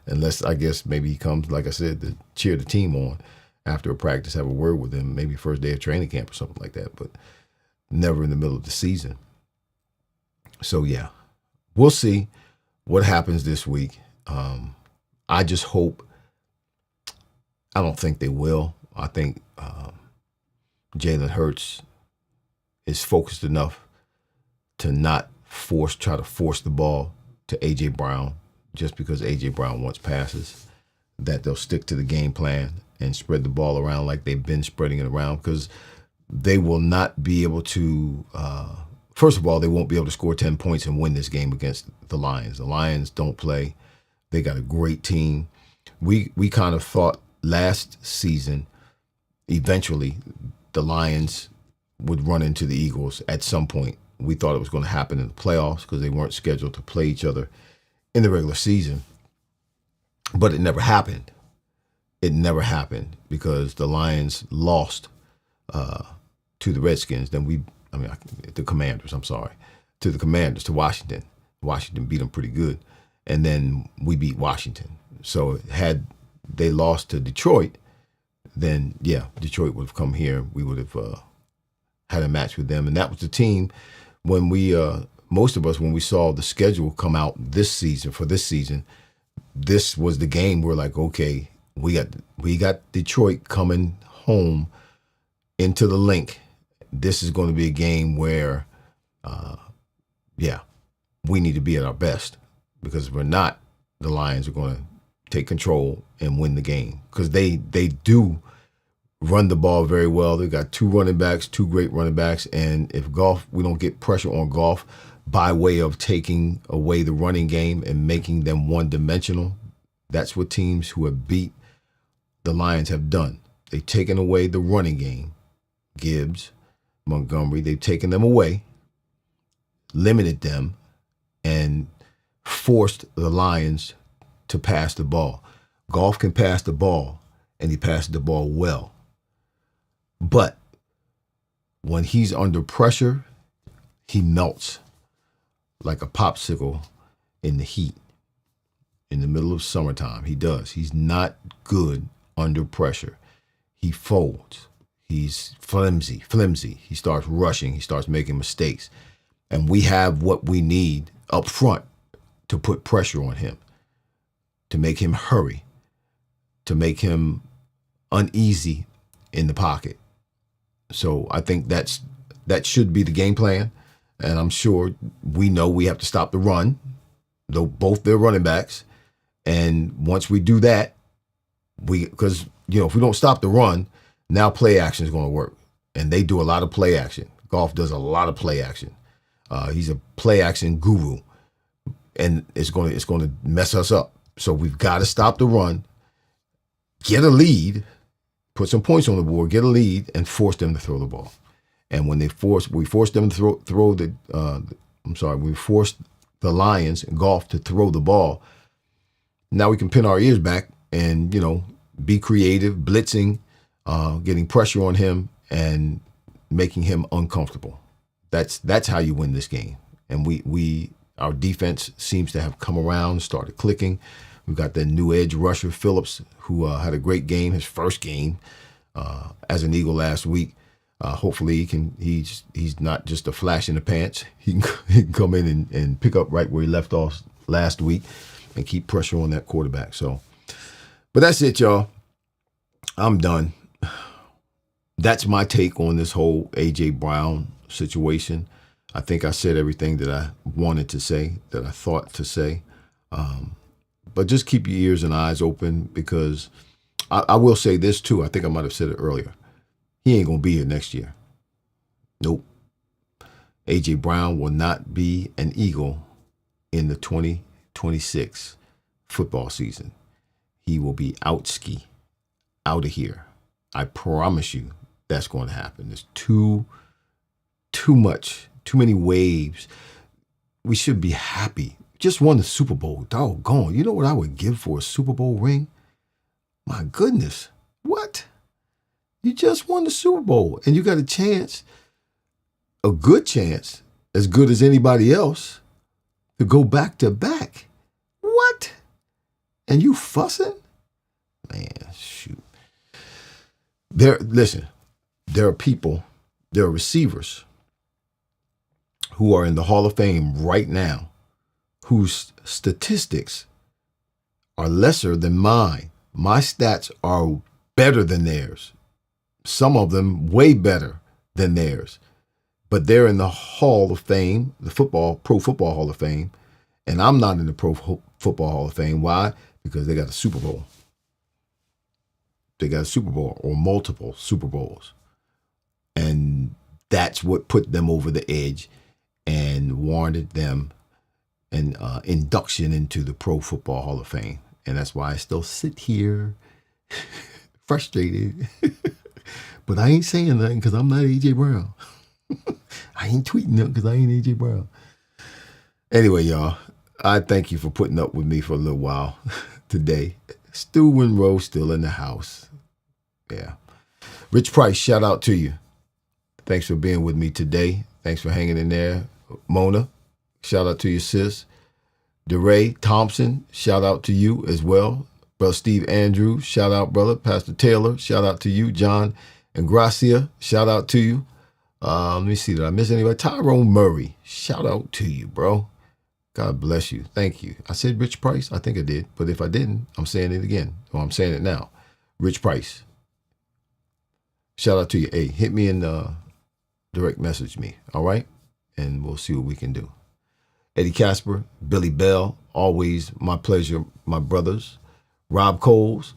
Unless, I guess, maybe he comes, like I said, to cheer the team on after a practice, have a word with him, maybe first day of training camp or something like that, but never in the middle of the season. So, yeah, we'll see what happens this week. I just hope, I don't think they will. I think Jalen Hurts is focused enough to not try to force the ball to A.J. Brown just because A.J. Brown wants passes, that they'll stick to the game plan and spread the ball around like they've been spreading it around, because they will not be able to, first of all, they won't be able to score 10 points and win this game against the Lions. The Lions don't play. They got a great team. We kind of thought last season, eventually, the Lions would run into the Eagles at some point. We thought it was going to happen in the playoffs because they weren't scheduled to play each other in the regular season. But it never happened. It never happened because the Lions lost to the Redskins. The Commanders, to Washington. Washington beat them pretty good. And then we beat Washington. So had they lost to Detroit, then, yeah, Detroit would have come here. We would have had a match with them. And that was the team when most of us, when we saw the schedule come out for this season, this was the game we're like, okay, we got Detroit coming home into the link. This is going to be a game where, we need to be at our best, because if we're not, the Lions are going to take control and win the game, because they do run the ball very well. They've got two great running backs, and if we don't get pressure on Goff by way of taking away the running game and making them one-dimensional, that's what teams who have beat the Lions have done. They've taken away the running game. Gibbs, Montgomery, they've taken them away, limited them, and forced the Lions to pass the ball. Goff can pass the ball, and he passes the ball well. But when he's under pressure, he melts like a popsicle in the heat. In the middle of summertime, he does. He's not good under pressure. He folds. He's flimsy. He starts rushing. He starts making mistakes. And we have what we need up front to put pressure on him, to make him hurry, to make him uneasy in the pocket. So I think that should be the game plan. And I'm sure we know we have to stop the run, though both their running backs. And once we do that, because if we don't stop the run, now play action is going to work. And they do a lot of play action. Goff does a lot of play action. He's a play action guru, and it's going to mess us up. So we've got to stop the run, get a lead, put some points on the board, get a lead, and force them to throw the ball. And when we force them to we forced the Lions and Goff to throw the ball. Now we can pin our ears back and, be creative, blitzing, getting pressure on him and making him uncomfortable. That's how you win this game. And our defense seems to have come around, started clicking. We've got the new edge rusher, Phillips, who had a great game, his first game as an Eagle last week. Hopefully he's not just a flash in the pants. He can come in and pick up right where he left off last week and keep pressure on that quarterback. So, but that's it, y'all. I'm done. That's my take on this whole A.J. Brown situation. I think I said everything that I wanted to say, that I thought to say. But just keep your ears and eyes open, because I will say this too. I think I might have said it earlier. He ain't going to be here next year. Nope. A.J. Brown will not be an Eagle in the 2026 football season. He will be out of here. I promise you that's going to happen. There's too many waves. we should be happy. Just won the Super Bowl. Doggone. You know what I would give for a Super Bowl ring? My goodness. What? You just won the Super Bowl and you got a chance, a good chance, as good as anybody else, to go back to back. What? And you fussing? Man, shoot. Listen, there are people, there are receivers who are in the Hall of Fame right now whose statistics are lesser than mine. My stats are better than theirs. Some of them way better than theirs. But they're in the Hall of Fame, the Pro Football Hall of Fame, and I'm not in the Pro Football Hall of Fame. Why? Because they got a Super Bowl. They got a Super Bowl or multiple Super Bowls. And that's what put them over the edge and warranted them an induction into the Pro Football Hall of Fame. And that's why I still sit here frustrated. But I ain't saying nothing because I'm not A.J. Brown. I ain't tweeting nothing because I ain't A.J. Brown. Anyway, y'all, I thank you for putting up with me for a little while today. Stu Winrow still in the house. Yeah. Rich Price, shout out to you. Thanks for being with me today. Thanks for hanging in there. Mona, shout out to you, sis. DeRay Thompson, shout out to you as well. Brother Steve Andrews, shout out, brother. Pastor Taylor, shout out to you. John and Gracia, shout out to you. Let me see, did I miss anybody? Tyrone Murray, shout out to you, bro. God bless you. Thank you. I said Rich Price. I think I did. But if I didn't, I'm saying it again. Well, I'm saying it now. Rich Price. Shout out to you. Hey, hit me and direct message me. All right? And we'll see what we can do. Eddie Casper, Billy Bell, always my pleasure, my brothers. Rob Coles,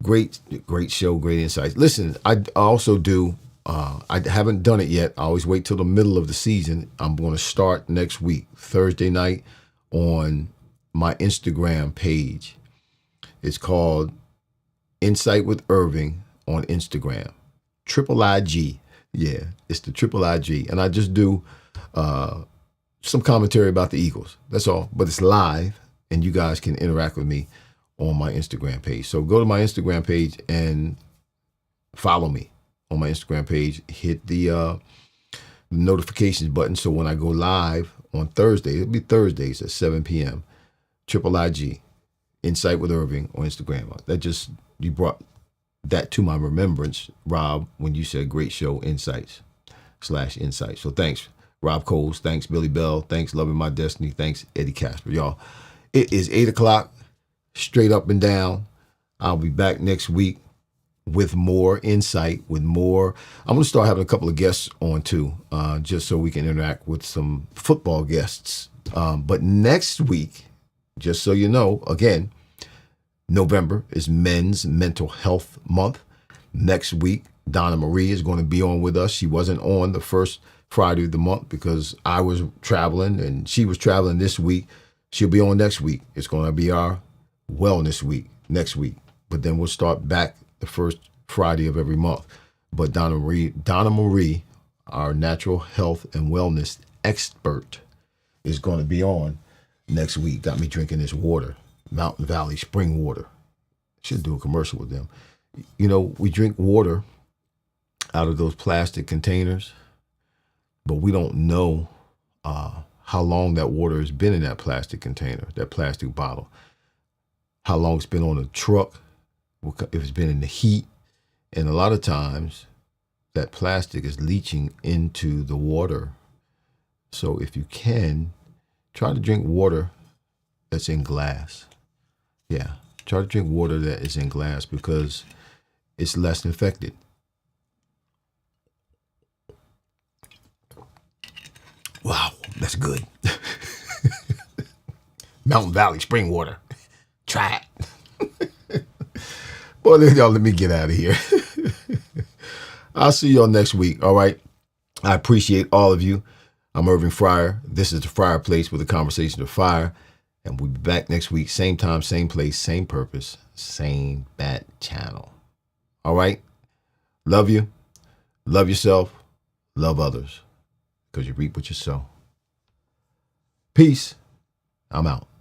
great show, great insights. Listen, I also do, I haven't done it yet. I always wait till the middle of the season. I'm going to start next week, Thursday night, on my Instagram page. It's called Insight with Irving on Instagram. Triple IG. Yeah, it's the Triple IG. And I just do some commentary about the Eagles. That's all. But it's live, and you guys can interact with me on my Instagram page. So go to my Instagram page and follow me on my Instagram page. Hit the notifications button so when I go live on Thursday, it'll be Thursdays at 7 p.m. Triple IG, Insight with Irving on Instagram. You brought that to my remembrance, Rob, when you said great show, Insights /Insights. So thanks, Rob Coles. Thanks, Billy Bell. Thanks, Loving My Destiny. Thanks, Eddie Casper. Y'all, it is 8 o'clock. Straight up and down. I'll be back next week with more insight, with more. I'm going to start having a couple of guests on too, just so we can interact with some football guests. But next week, just so you know, again, November is Men's Mental Health Month. Next week, Donna Marie is going to be on with us. She wasn't on the first Friday of the month because I was traveling and she was traveling this week. She'll be on next week. It's going to be our Wellness Week next week, but then we'll start back the first Friday of every month. But Donna Marie, our natural health and wellness expert, is going to be on next week. Got me drinking this water, Mountain Valley spring water. Should do a commercial with them. You know, we drink water out of those plastic containers, but we don't know how long that water has been in that plastic container, that plastic bottle. How long it's been on a truck, if it's been in the heat. And a lot of times that plastic is leaching into the water. So if you can, try to drink water that's in glass. Yeah, try to drink water that is in glass because it's less infected. Wow, that's good. Mountain Valley spring water. Try it. Boy, y'all, let me get out of here. I'll see y'all next week, all right? I appreciate all of you. I'm Irving Fryar. This is the Fryar Place with a conversation of fire. And we'll be back next week, same time, same place, same purpose, same bat channel. All right? Love you. Love yourself. Love others. Because you reap what you sow. Peace. I'm out.